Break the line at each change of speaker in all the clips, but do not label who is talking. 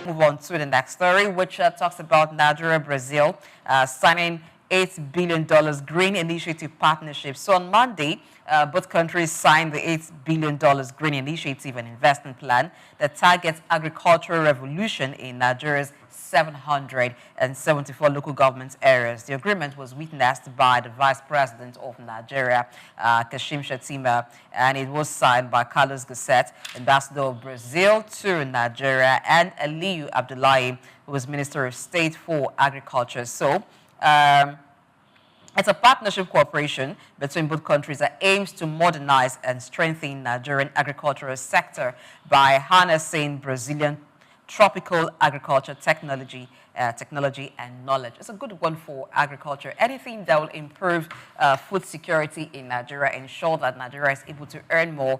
move on to the next story, which talks about Nigeria, Brazil signing $8 billion green initiative partnership. So on Monday, both countries signed the $8 billion green initiative and investment plan that targets agricultural revolution in Nigeria's 774 local government areas. The agreement was witnessed by the Vice President of Nigeria, Kashim Shettima, and it was signed by Garcete, Ambassador of Brazil to Nigeria, and Aliyu Abdullahi, who was Minister of State for Agriculture. So, it's a partnership cooperation between both countries that aims to modernize and strengthen Nigerian agricultural sector by harnessing Brazilian tropical agriculture technology and knowledge. It's a good one for agriculture. Anything that will improve food security in Nigeria, ensure that Nigeria is able to earn more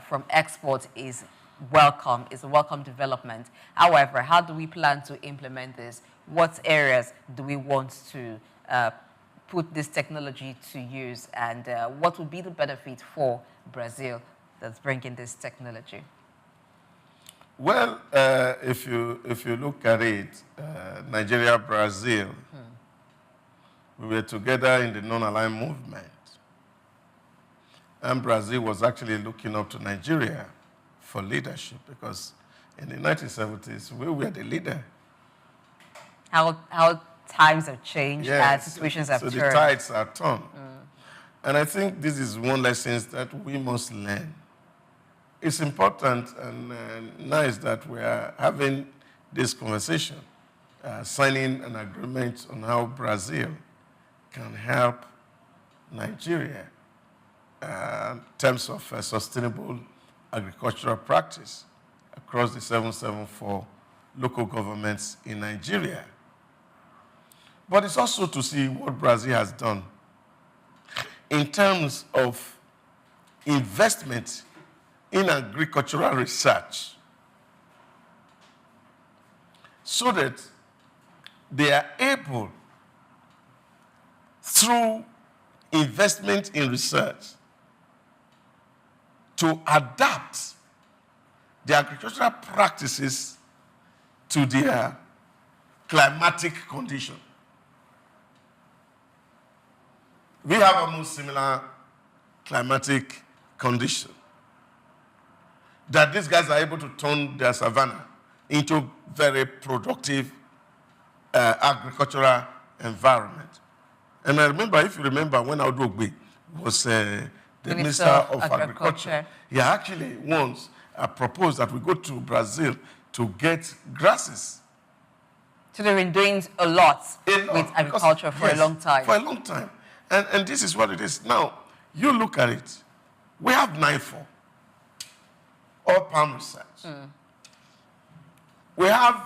from exports is welcome, is a welcome development. However, how do we plan to implement this? What areas do we want to put this technology to use, and what would be the benefit for Brazil that's bringing this technology?
Well, if you look at it, Nigeria, Brazil, we were together in the non-aligned movement. And Brazil was actually looking up to Nigeria for leadership because in the 1970s, we were the leader.
How times have changed,
yes,
situations have turned.
So the tides are turned. And I think this is one lesson that we must learn. It's important and nice that we are having this conversation, signing an agreement on how Brazil can help Nigeria in terms of sustainable agricultural practice across the 774 local governments in Nigeria. But it's also to see what Brazil has done in terms of investment in agricultural research so that they are able, through investment in research, to adapt the agricultural practices to their climatic condition. We have almost similar climatic condition that these guys are able to turn their savanna into very productive agricultural environment. And I remember, if you remember, when Audogbe was the Minister of Agriculture, he actually once proposed that we go to Brazil to get grasses.
So they've been doing a lot with agriculture for a long time.
For a long time. And this is what it is. Now, you look at it. We have NIFO, all palm research. We have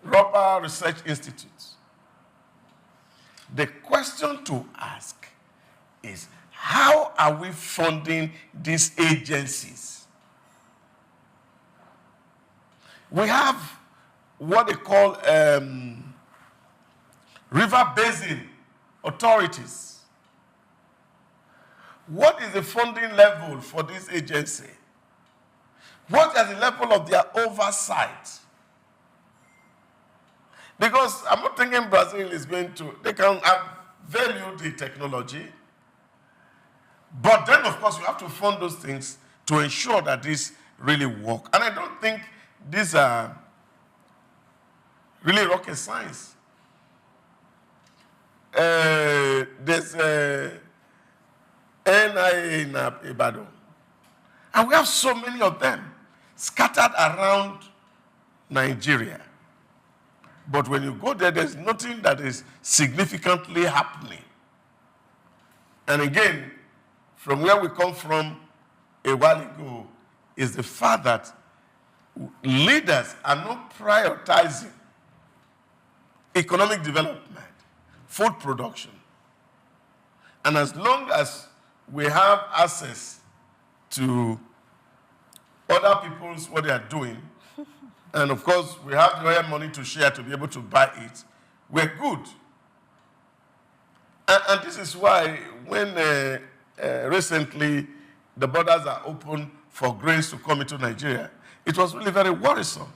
Rubber Research Institutes. The question to ask is, how are we funding these agencies? We have what they call river basin authorities. What is the funding level for this agency? What is the level of their oversight? Because I'm not thinking Brazil is going to, they can value the technology, but then of course you have to fund those things to ensure that this really work. And I don't think these are really rocket science. There's NIA in Ibadan. And we have so many of them scattered around Nigeria. But when you go there, there's nothing that is significantly happening. And again, from where we come from a while ago, is the fact that leaders are not prioritizing economic development, food production. And as long as we have access to other people's what they are doing, and of course we have the money to share to be able to buy it, we're good. And this is why when recently the borders are open for grains to come into Nigeria, it was really very worrisome.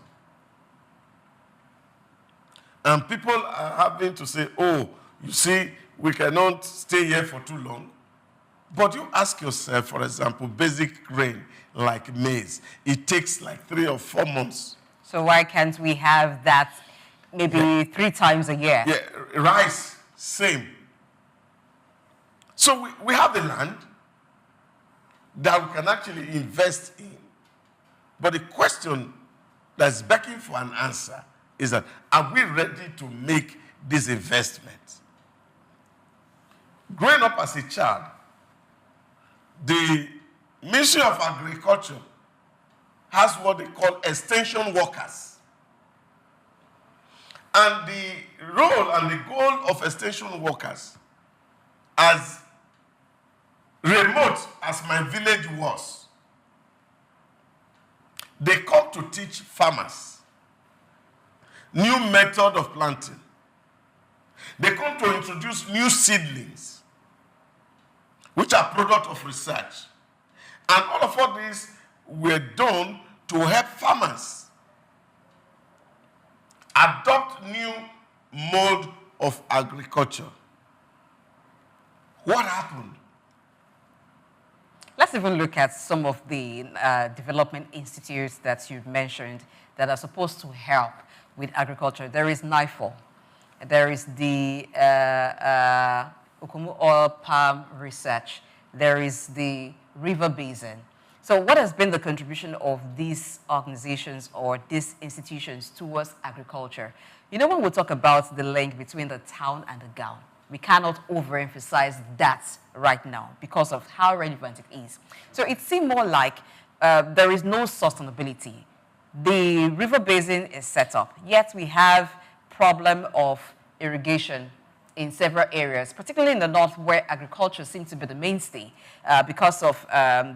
And people are having to say, oh, you see, we cannot stay here for too long. But you ask yourself, for example, basic grain like maize, it takes like 3 or 4 months.
So why can't we have that maybe 3 times a year?
Yeah, rice, same. So we have the land that we can actually invest in. But the question that's begging for an answer is that, are we ready to make this investment? Growing up as a child, the Ministry of Agriculture has what they call extension workers. And the role and the goal of extension workers, as remote as my village was, they come to teach farmers new method of planting. They come to introduce new seedlings, which are product of research. And all of these were done to help farmers adopt new mode of agriculture. What happened?
Let's even look at some of the development institutes that you've mentioned that are supposed to help with agriculture. There is NIFO. There is the Okumu Oil Palm Research. There is the River Basin. So what has been the contribution of these organizations or these institutions towards agriculture? You know, when we talk about the link between the town and the gown, we cannot overemphasize that right now because of how relevant it is. So it seemed more like there is no sustainability. The river basin is set up, yet we have problem of irrigation in several areas, particularly in the north where agriculture seems to be the mainstay because of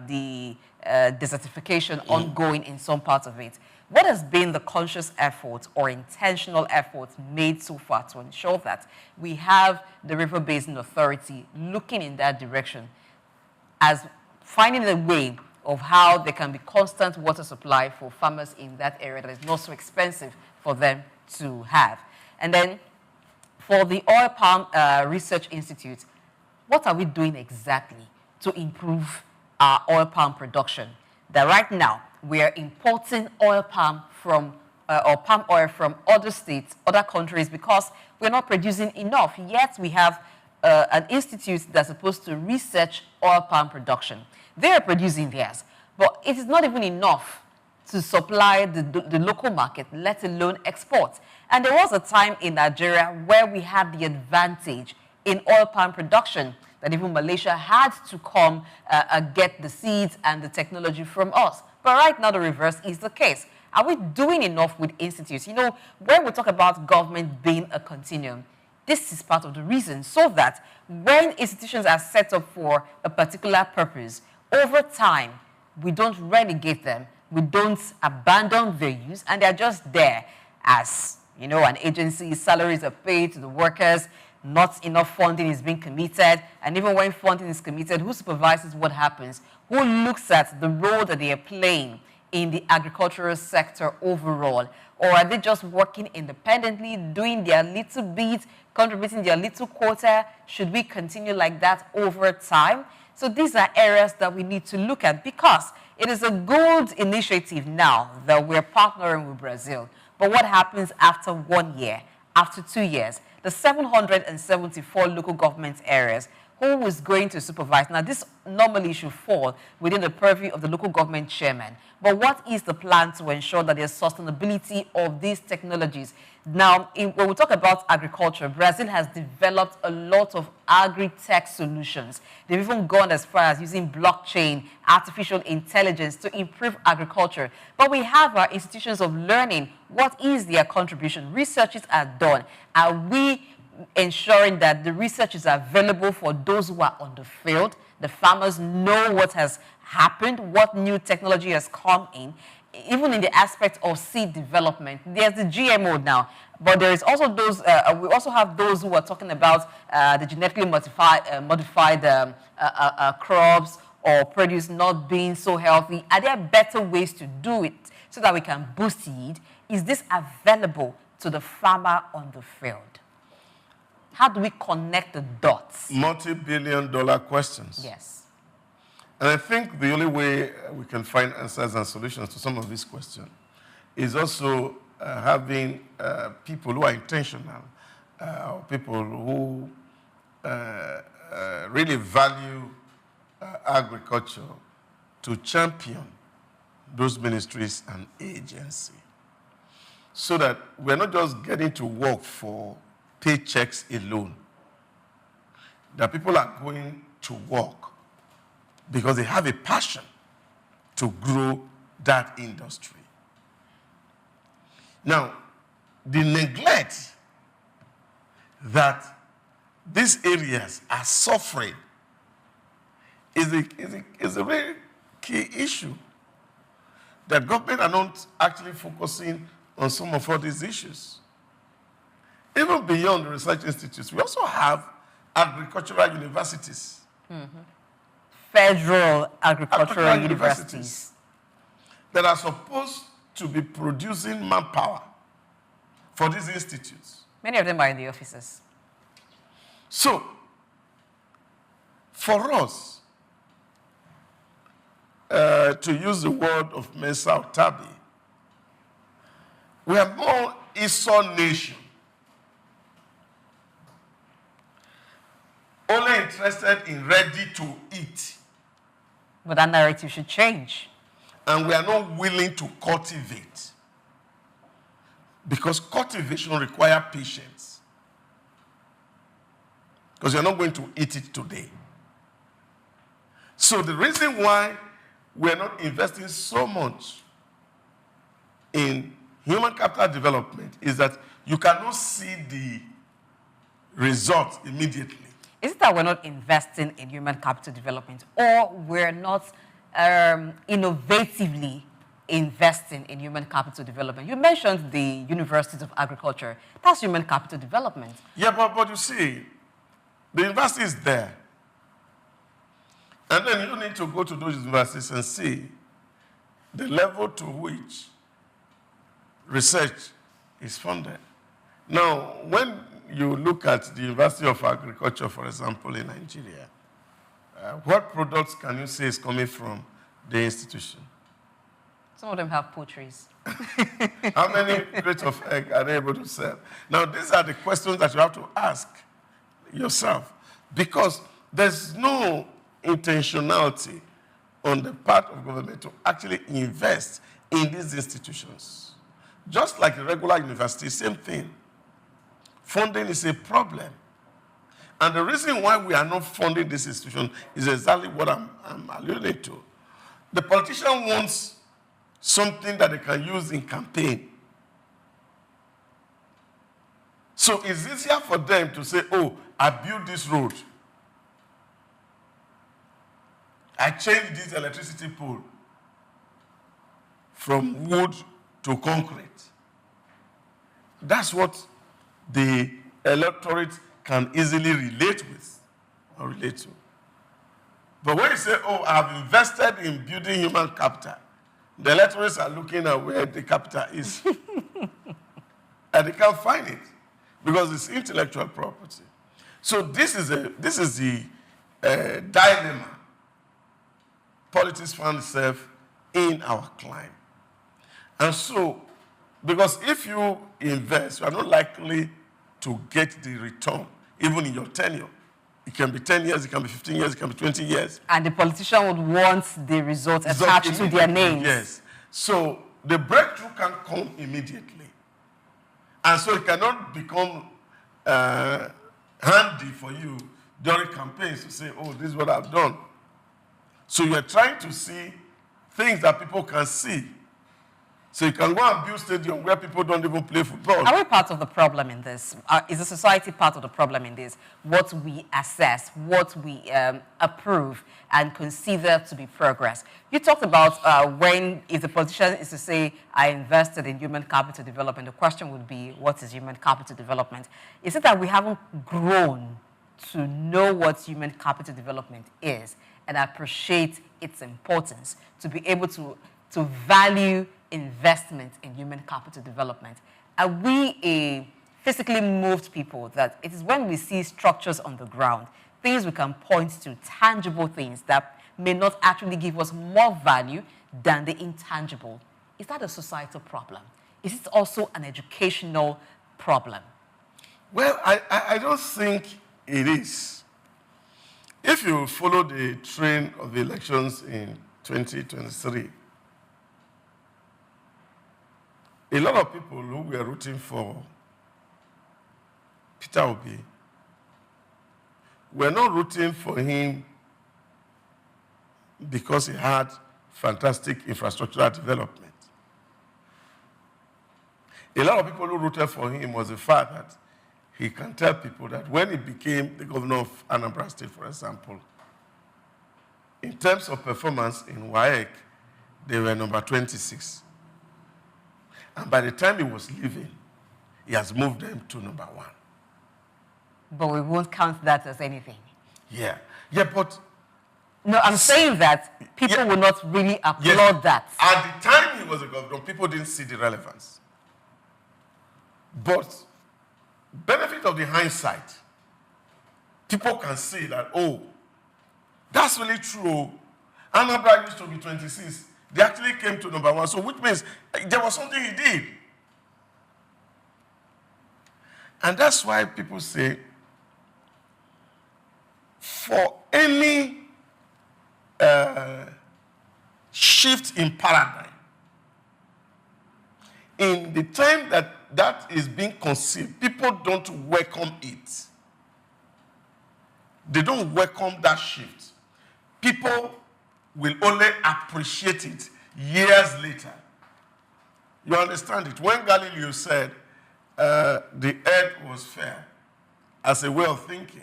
the desertification ongoing in some parts of it. What has been the conscious effort or intentional effort made so far to ensure that we have the River Basin Authority looking in that direction as finding a way of how there can be constant water supply for farmers in that area that is not so expensive for them to have? And then for the Oil Palm Research Institute, what are we doing exactly to improve our oil palm production? That right now, we are importing oil palm from, or palm oil from other states, other countries, because we're not producing enough. Yet we have an institute that's supposed to research oil palm production. They are producing theirs, but it is not even enough to supply the local market, let alone export. And there was a time in Nigeria where we had the advantage in oil palm production that even Malaysia had to come get the seeds and the technology from us. But right now, the reverse is the case. Are we doing enough with institutes? You know, when we talk about government being a continuum, this is part of the reason, so that when institutions are set up for a particular purpose, over time, we don't relegate them, we don't abandon their use, and they're just there as, you know, an agency. Salaries are paid to the workers, not enough funding is being committed, and even when funding is committed, who supervises what happens? Who looks at the role that they are playing in the agricultural sector overall? Or are they just working independently, doing their little bit, contributing their little quota? Should we continue like that over time? So these are areas that we need to look at, because it is a good initiative now that we're partnering with Brazil. But what happens after 1 year, after 2 years? The 774 local government areas, who is going to supervise? Now, this normally should fall within the purview of the local government chairman. But what is the plan to ensure that there's sustainability of these technologies? Now, when we talk about agriculture, Brazil has developed a lot of agri-tech solutions. They've even gone as far as using blockchain, artificial intelligence to improve agriculture. But we have our institutions of learning. What is their contribution? Researches are done. Are we ensuring that the research is available for those who are on the field? The farmers know what has happened, what new technology has come in, even in the aspect of seed development. There's the GMO now, but there is also those, we also have those who are talking about the genetically modified crops or produce not being so healthy. Are there better ways to do it so that we can boost yield? Is this available to the farmer on the field? How do we connect the dots?
Multi-billion-dollar questions.
Yes.
And I think the only way we can find answers and solutions to some of these questions is also having people who are intentional, people who really value agriculture to champion those ministries and agencies, so that we're not just getting to work for paychecks alone. That people are going to work because they have a passion to grow that industry. Now, the neglect that these areas are suffering is a very key issue. The government are not actually focusing on some of all these issues. Even beyond the research institutes, we also have agricultural universities.
Mm-hmm. Federal agricultural universities
that are supposed to be producing manpower for these institutes.
Many of them are in the offices.
So, for us, to use the word of Mesa Otabi, we are more Esau nation, only interested in ready to eat.
But that narrative should change.
And we are not willing to cultivate. Because cultivation requires patience. Because you're not going to eat it today. So the reason why we're not investing so much in human capital development is that you cannot see the results immediately.
Is it that we're not investing in human capital development, or we're not innovatively investing in human capital development? You mentioned the universities of agriculture. That's human capital development.
Yeah, but you see, the university is there. And then you need to go to those universities and see the level to which research is funded. Now, when you look at the University of Agriculture, for example, in Nigeria, what products can you say is coming from the institution?
Some of them have poultries.
How many crates of egg are they able to sell? Now, these are the questions that you have to ask yourself, because there's no intentionality on the part of government to actually invest in these institutions. Just like a regular university, same thing. Funding is a problem. And the reason why we are not funding this institution is exactly what I'm alluding to. The politician wants something that they can use in campaign. So it's easier for them to say, oh, I built this road. I changed this electricity pole from wood to concrete. That's what the electorate can easily relate with or relate to. But when you say, oh, I've invested in building human capital, the electorates are looking at where the capital is. And they can't find it because it's intellectual property. So this is the dilemma politics found itself in our climate. And so, because if you invest, you are not likely to get the return, even in your tenure. It can be 10 years, it can be 15 years, it can be 20 years.
And the politician would want the results attached to their names.
Yes. So the breakthrough can come immediately. And so it cannot become handy for you during campaigns to say, oh, this is what I've done. So you're trying to see things that people can see. So you can go and build stadium where people don't even play football.
Are we part of the problem in this? Is the society part of the problem in this? What we assess, what we approve and consider to be progress. You talked about if the politician is to say, I invested in human capital development, the question would be, what is human capital development? Is it that we haven't grown to know what human capital development is and appreciate its importance, to be able to value investment in human capital development? are we a physically moved people that it is when we see structures on the ground, things we can point to, tangible things that may not actually give us more value than the intangible? Is that a societal problem? Is it also an educational problem?
Well, I don't think it is. If you follow the trend of the elections in 2023, a lot of people who were rooting for Peter Obi were not rooting for him because he had fantastic infrastructural development. A lot of people who rooted for him was the fact that he can tell people that when he became the governor of Anambra State, for example, in terms of performance in WAEC, they were number 26. And by the time he was leaving, he has moved them to number 1.
But we won't count that as anything.
Yeah. Yeah, but...
No, I'm saying that people will not really applaud that.
At the time he was a governor, people didn't see the relevance. But benefit of the hindsight, people can see that, oh, that's really true. Anambra used to be 26. They actually came to number 1. So which means there was something he did. And that's why people say, for any shift in paradigm, in the time that is being conceived, people don't welcome it. They don't welcome that shift. People will only appreciate it years later. You understand it? When Galileo said the earth was fair as a way of thinking,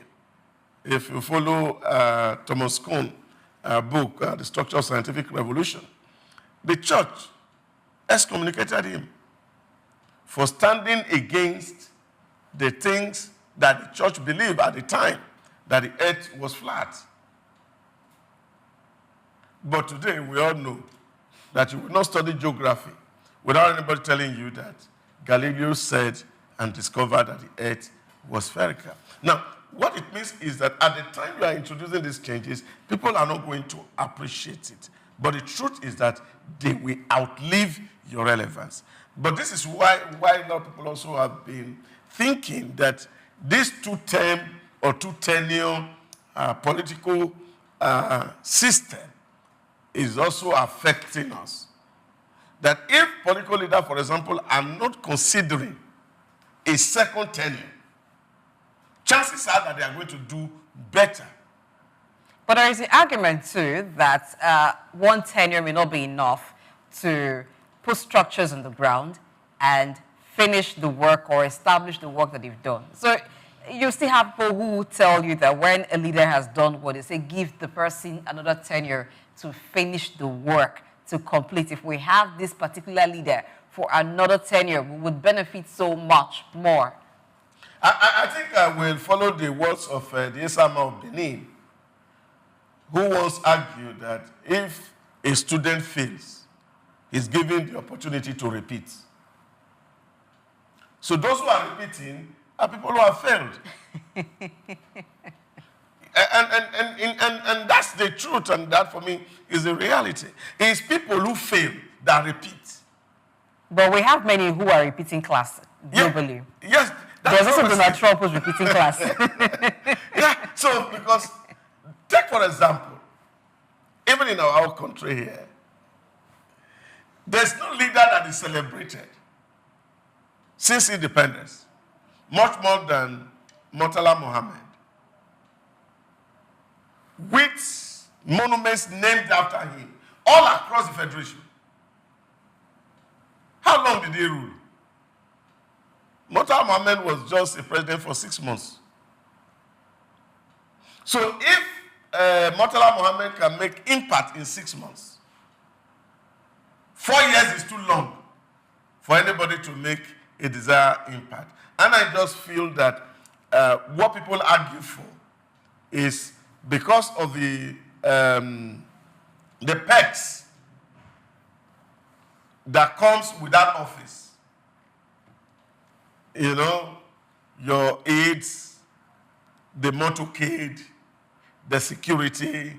if you follow Thomas Kuhn's book, The Structure of Scientific Revolution, the church excommunicated him for standing against the things that the church believed at the time, that the earth was flat. But today, we all know that you will not study geography without anybody telling you that Galileo said and discovered that the earth was spherical. Now, what it means is that at the time you are introducing these changes, people are not going to appreciate it. But the truth is that they will outlive your relevance. But this is why a lot of people also have been thinking that this two-term or two-tenure political system is also affecting us. That if political leaders, for example, are not considering a second tenure, chances are that they are going to do better.
But there is the argument, too, that one tenure may not be enough to put structures on the ground and finish the work or establish the work that they've done. So you still have people who tell you that when a leader has done what they say, give the person another tenure to finish the work, to complete. If we have this particular leader for another tenure, we would benefit so much more.
I think I will follow the words of the Esama of Benin, who once argued that if a student fails, he's given the opportunity to repeat. So those who are repeating are people who have failed. and that's the truth, and that for me is the reality. It's people who fail that repeat.
But we have many who are repeating class globally.
Yeah, yes.
There's also Donald Trump who's repeating class.
Yeah, so because, take for example, even in our country here, there's no leader that is celebrated since independence, much more than Murtala Mohammed, with monuments named after him all across the Federation. How long did he rule? Murtala Mohammed was just a president for 6 months. So if Murtala Mohammed can make impact in 6 months, 4 years is too long for anybody to make a desired impact. And I just feel that what people argue for is because of the perks that comes with that office. you know, your aids, the motorcade, the security,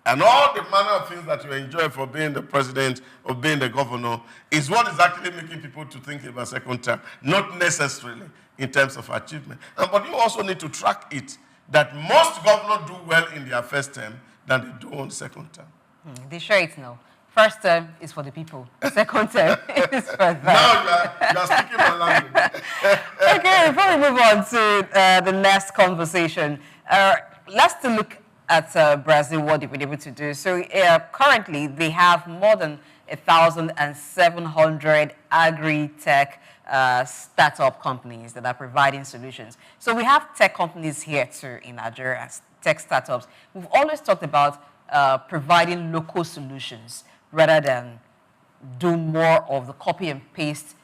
and all the manner of things that you enjoy for being the president or being the governor is what is actually making people to think about second term, not necessarily in terms of achievement. But you also need to track it, that most governors do well in their first term than they do on second term.
They share it now. First term is for the people. Second term is for them.
Now you are speaking my language.
Okay, before we move on to the next conversation, let's look at Brazil, what they've been able to do. So currently, they have more than 1,700 agri-tech startup companies that are providing solutions. So we have tech companies here too in Nigeria, tech startups. We've always talked about providing local solutions rather than do more of the copy and paste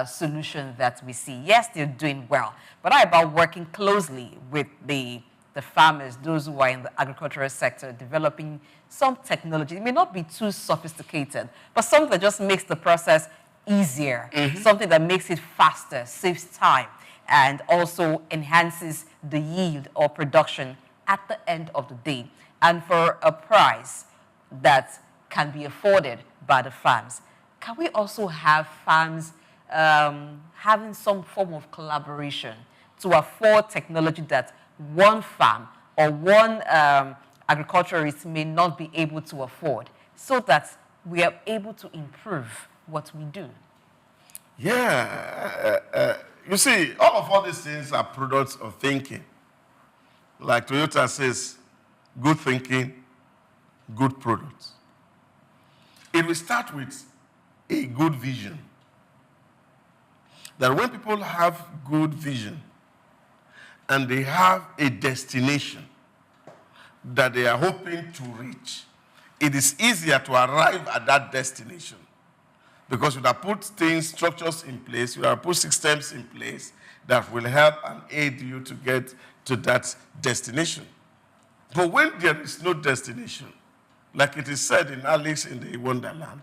solution that we see. Yes, they're doing well, but how about working closely with the farmers, those who are in the agricultural sector, developing some technology? It may not be too sophisticated, but something that just makes the process easier, something that makes it faster, saves time, and also enhances the yield or production at the end of the day, and for a price that can be afforded by the farms. Can we also have farms having some form of collaboration to afford technology that one farm or one agriculturist may not be able to afford, so that we are able to improve what we do?
Yeah, you see, all these things are products of thinking. Like Toyota says, good thinking, good products. It will start with a good vision. That when people have good vision and they have a destination that they are hoping to reach, it is easier to arrive at that destination, because you have put things, structures in place, you have put systems in place that will help and aid you to get to that destination. But when there is no destination, like it is said in Alice in the Wonderland,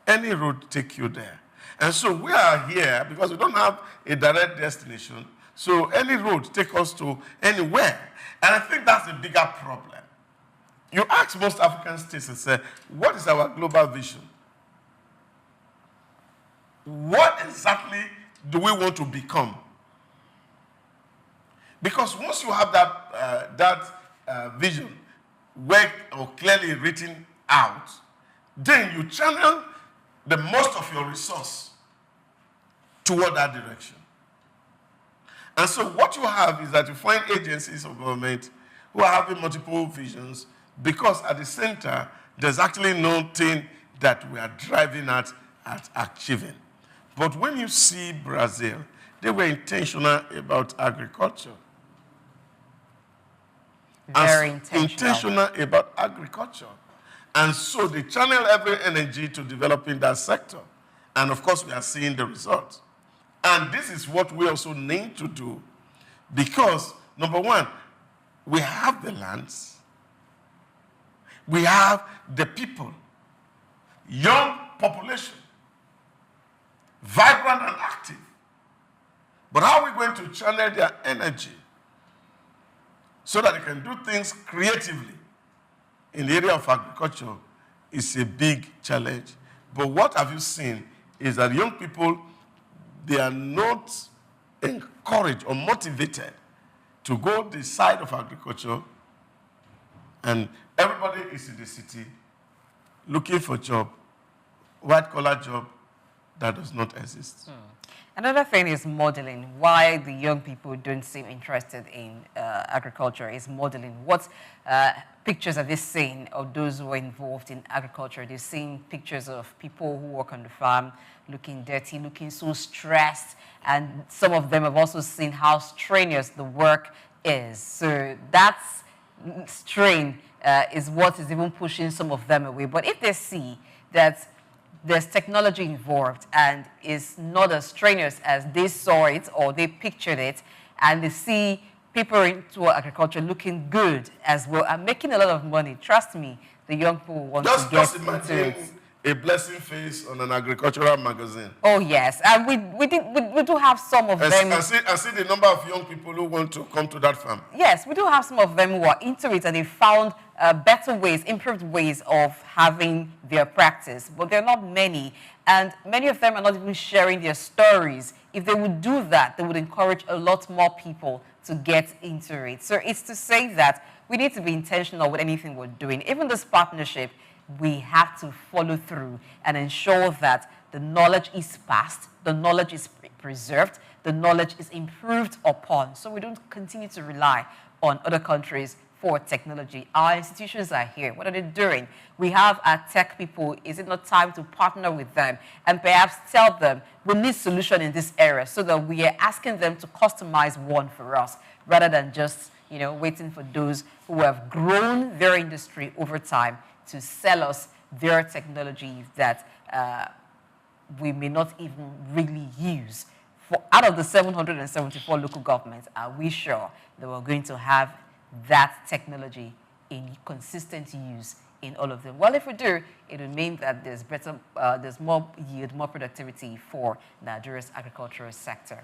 any road take you there. And so we are here because we don't have a direct destination, so any road take us to anywhere. And I think that's the bigger problem. You ask most African states and say, what is our global vision? What exactly do we want to become? Because once you have that vision or clearly written out, then you channel the most of your resource toward that direction. And so what you have is that you find agencies of government who are having multiple visions, because at the center, there's actually nothing that we are driving at achieving. But when you see Brazil, they were intentional about agriculture.
Very intentional
about agriculture. And so they channel every energy to developing that sector. And of course, we are seeing the results. And this is what we also need to do. Because, number one, we have the lands. We have the people. Young population. Vibrant and active. But how are we going to channel their energy so that they can do things creatively in the area of agriculture is a big challenge. But what have you seen is that young people, they are not encouraged or motivated to go the side of agriculture, and everybody is in the city looking for a job, white-collar job that does not exist.
Another thing is modeling. Why the young people don't seem interested in agriculture is modeling. What pictures are they seeing of those who are involved in agriculture? They're seeing pictures of people who work on the farm looking dirty, looking so stressed, and some of them have also seen how strenuous the work is. So that strain is what is even pushing some of them away. But if they see that there's technology involved and it's not as strenuous as they saw it or they pictured it, and they see people into agriculture looking good as well and making a lot of money, trust me, the young people want to get into it.
a blessing face on an agricultural magazine.
Oh, yes. And we do have some of them.
And see the number of young people who want to come to that farm.
Yes, we do have some of them who are into it and they found better ways, improved ways of having their practice. But there are not many. And many of them are not even sharing their stories. If they would do that, they would encourage a lot more people to get into it. So it's to say that we need to be intentional with anything we're doing. Even this partnership, we have to follow through and ensure that the knowledge is passed, the knowledge is preserved, the knowledge is improved upon. So we don't continue to rely on other countries for technology. Our institutions are here. What are they doing? We have our tech people. Is it not time to partner with them and perhaps tell them we need solution in this area so that we are asking them to customize one for us rather than just, you know, waiting for those who have grown their industry over time to sell us their technology that we may not even really use. Out of the 774 local governments, are we sure that we're going to have that technology in consistent use in all of them? Well, if we do, it will mean that there's more yield, more productivity for Nigeria's agricultural sector.